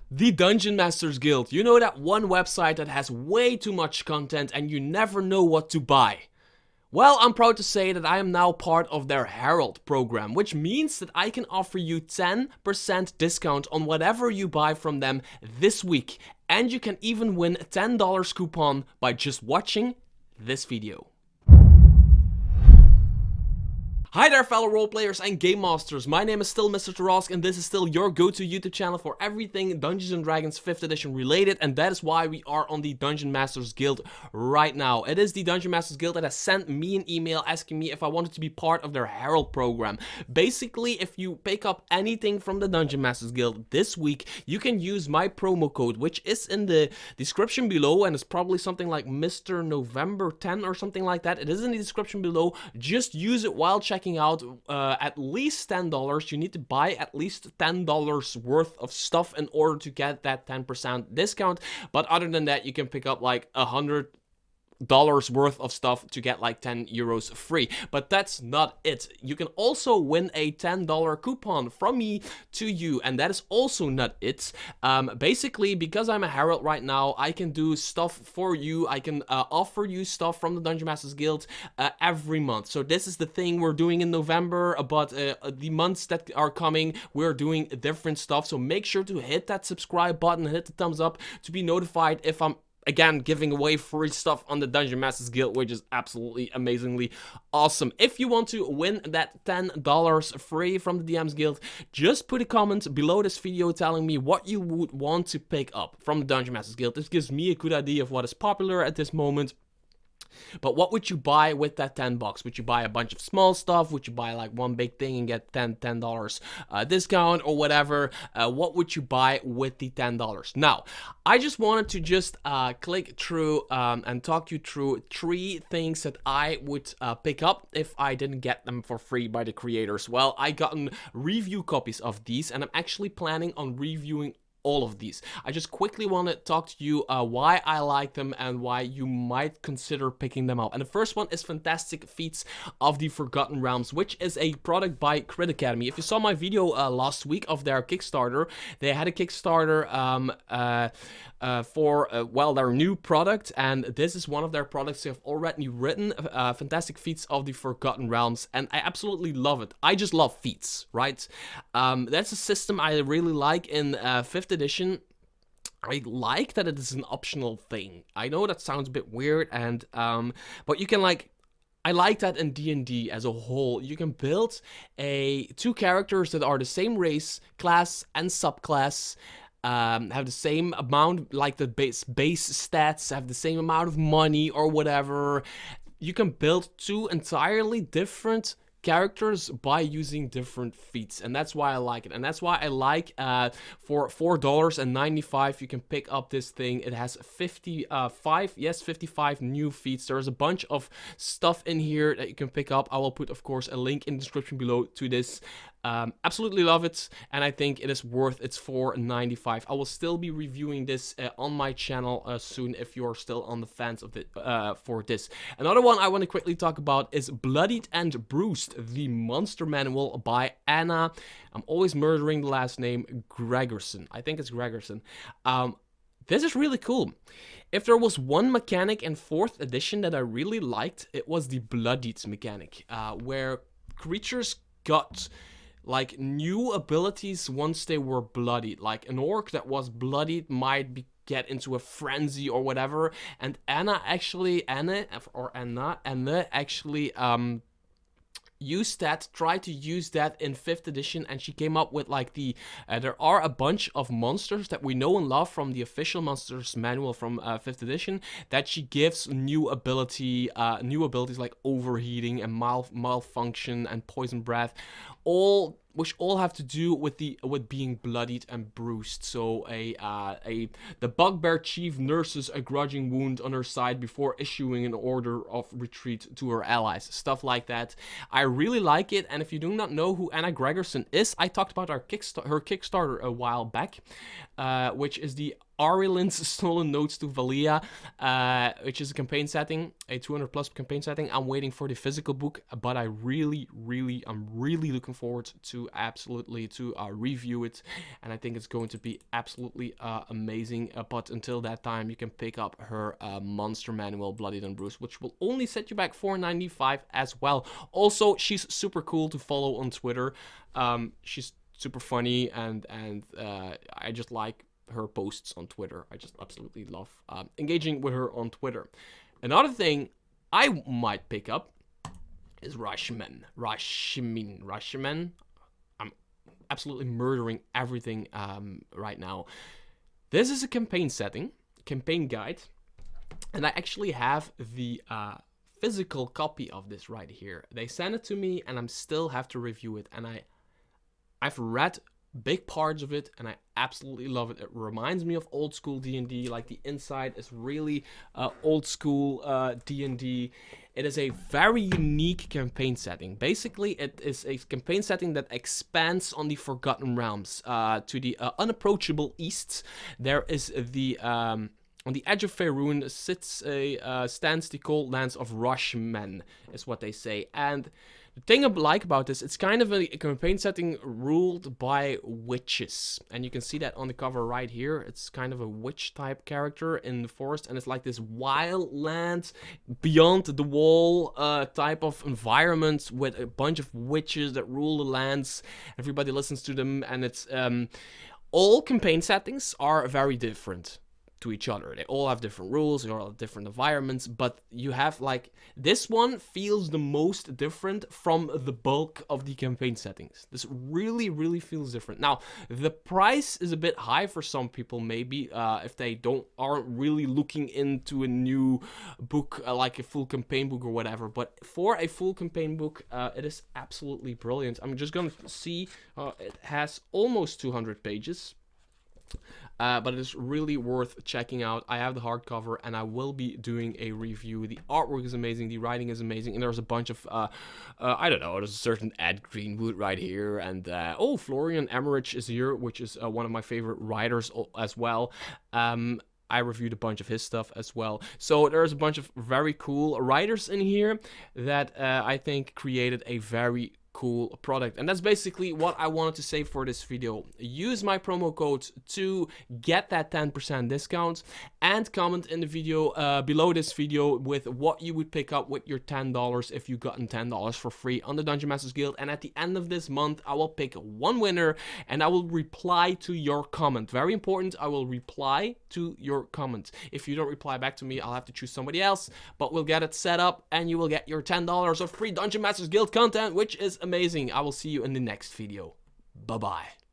The Dungeon Masters Guild. You know, that one website that has way too much content and you never know what to buy? Well, I'm proud to say that I am now part of their Herald program, which means that I can offer you 10% discount on whatever you buy from them this week. And you can even win a $10 coupon by just watching this video. Hi there, fellow roleplayers and game masters. My name is still Mr. Tarask, and this is still your go-to YouTube channel for everything Dungeons & Dragons 5th edition related, and that is why we are on the Dungeon Masters Guild right now. It is the Dungeon Masters Guild that has sent me an email asking me if I wanted to be part of their Herald program. Basically, if you pick up anything from the Dungeon Masters Guild this week, you can use my promo code, which is in the description below, and it's probably something like Mr. November 10 or something like that. It is in the description below. Just use it while checking out at least $10. You need to buy at least $10 worth of stuff in order to get that 10% discount. But other than that, you can pick up like $100 worth of stuff to get like 10 euros free. But that's not it. You can also win a $10 coupon from me to you, and that is also not it. Basically, because I'm a Herald right now, I can do stuff for you. I can offer you stuff from the Dungeon Masters Guild every month. So this is the thing we're doing in November, but the months that are coming, we're doing different stuff. So make sure to hit that subscribe button, hit the thumbs up to be notified if I'm again giving away free stuff on the Dungeon Masters Guild, which is absolutely amazingly awesome. If you want to win that $10 free from the DMs Guild, just put a comment below this video telling me what you would want to pick up from the Dungeon Masters Guild. This gives me a good idea of what is popular at this moment. But what would you buy with that 10 bucks? Would you buy a bunch of small stuff? Would you buy like one big thing and get $10 discount or whatever? What would you buy with the $10? Now, I just wanted to just click through and talk you through 3 things that I would pick up if I didn't get them for free by the creators. Well, I gotten review copies of these, and I'm actually planning on reviewing all of these. I just quickly want to talk to you why I like them and why you might consider picking them up. And the first one is Fantastic Feats of the Forgotten Realms, which is a product by Crit Academy. If you saw my video last week of their Kickstarter, they had a Kickstarter for well, their new product, and this is one of their products they have already written, Fantastic Feats of the Forgotten Realms, and I absolutely love it. I just love feats, right? That's a system I really like in 5th edition. I like that it is an optional thing. I know that sounds a bit weird, and but you can like, I like that in D&D as a whole. You can build 2 characters that are the same race, class, and subclass, have the same amount, like the base stats, have the same amount of money or whatever. You can build 2 entirely different characters by using different feats, and that's why I like it. And that's why I like for $4.95 you can pick up this thing. It has 55 new feats. There's a bunch of stuff in here that you can pick up. I will put, of course, a link in the description below to this. Absolutely love it, and I think it is worth its $4.95. I will still be reviewing this on my channel soon if you're still on the fence of it for this. Another one I want to quickly talk about is Bloodied and Bruised, the Monster Manual by Anna. I'm always murdering the last name, Gregerson. I think it's Gregerson. This is really cool. If there was one mechanic in 4th edition that I really liked, it was the Bloodied mechanic, where creatures got like new abilities once they were bloodied. Like an orc that was bloodied might get into a frenzy or whatever, and Anna actually used that, tried to use that in 5th edition, and she came up with like the there are a bunch of monsters that we know and love from the official monsters manual from 5th edition that she gives new abilities like overheating and malfunction and poison breath, which all have to do with being bloodied and bruised. So the bugbear chief nurses a grudging wound on her side before issuing an order of retreat to her allies. Stuff like that. I really like it, and if you do not know who Anna Gregerson is, I talked about her Kickstarter a while back, which is the Arilin's Stolen Notes to Valia, which is a campaign setting, a 200 plus campaign setting. I'm waiting for the physical book, but I'm really looking forward to review it, and I think it's going to be absolutely amazing. But until that time, you can pick up her monster manual, Bloodied Bruce, which will only set you back $4.95 as well. Also, she's super cool to follow on Twitter. She's super funny, and I just like her posts on Twitter. I just absolutely love engaging with her on Twitter. Another thing I might pick up is Rashemen. I'm absolutely murdering everything right now. This is a campaign setting, campaign guide, and I actually have the physical copy of this right here. They sent it to me, and I still have to review it, and I've read big parts of it, and I absolutely love it. It reminds me of old school D&D. Like, the inside is really old school D&D. It is a very unique campaign setting. Basically, it is a campaign setting that expands on the Forgotten Realms to the unapproachable east. There is the on the edge of Faerun stands the cold lands of Rashmen, is what they say. And the thing I like about this, it's kind of a campaign setting ruled by witches. And you can see that on the cover right here. It's kind of a witch type character in the forest. And it's like this wild land beyond the wall type of environment with a bunch of witches that rule the lands. Everybody listens to them. And it's all campaign settings are very different to each other. They all have different rules, they all have different environments, but you have, like, this one feels the most different from the bulk of the campaign settings. This really feels different. Now, the price is a bit high for some people, maybe, if they aren't really looking into a new book, like a full campaign book or whatever, but for a full campaign book, it is absolutely brilliant. I'm just gonna see, it has almost 200 pages. But it is really worth checking out. I have the hardcover, and I will be doing a review. The artwork is amazing, the writing is amazing, and there's a bunch of, I don't know, there's a certain Ed Greenwood right here, and, oh, Florian Emmerich is here, which is one of my favorite writers as well. I reviewed a bunch of his stuff as well. So there's a bunch of very cool writers in here that I think created a very cool product. And that's basically what I wanted to say for this video. Use my promo code to get that 10% discount, and comment in the video below this video with what you would pick up with your $10 if you gotten $10 for free on the Dungeon Masters Guild. And at the end of this month, I will pick one winner, and I will reply to your comment. Very important, I will reply to your comment. If you don't reply back to me, I'll have to choose somebody else, but we'll get it set up, and you will get your $10 of free Dungeon Masters Guild content, which is amazing. I will see you in the next video. Bye-bye.